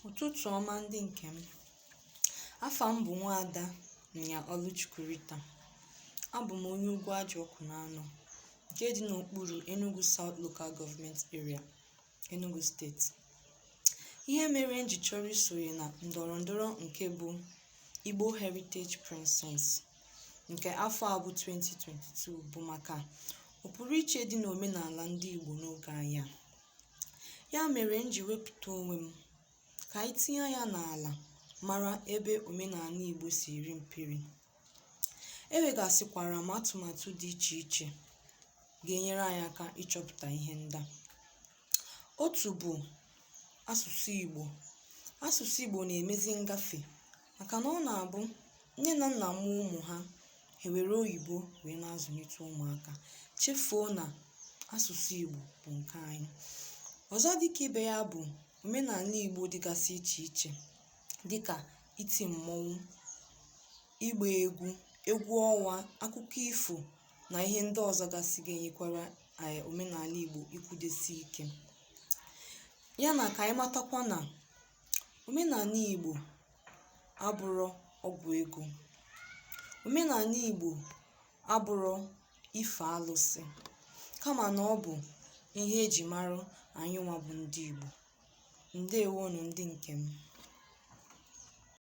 Ụtụtụ ọma ndị nke m. Afa m bụ Nwaada Nnyia Oluchukwu. Abụ m onye ugwu Ajọkụ n'Anọ nke dị n'okpuru Enugu South Local Government Area, Enugu Steeti. Ihe mere m ji chọrọ isonye na ndọrọndọrọ nke bụ Igbo Heritage Princess nke afọ a bụ 2022 bụ maka ọpụrụiche dị n'omenala ndị Igbo n'oge anyị a. Ya mere m ji wepụta onwe m ka anyị tinye ya n'ala mara ebe omenala Igbo si eri mperi. Ewegasịkwara m atụmatụ dị iche iche ga-enyere anyị aka ịchọpụta ihe ndị a. Otu bụ asụsụ Igbo. Asụsụ Igbo na-emezi ngafe maka na ọ na-abụ nne na nna mụọ ụmụ ha ewere oyibo wee na-azụlite ụmụaka, chefuo na asụsụ Igbo bụ nke anyị. Ọzọ dịka ibe ya bụ omenala Igbo dịgasị iche iche dịka iti mmọnwụ, ịgba egwu ọnwa, akụkọ ifo na ihe ndị ọzọ gasị ga-enyekwara omenala Igbo ikwudesi ike. Ya na ka anyị matakwa na omenala Igbo abụrọ ọgwụ ego. Omenala Igbo abụrọ ife alụsị, kama na ọ bụ ihe eji mara anyị nwa bụ ndị Igbo. Ndewonu ndị nke m.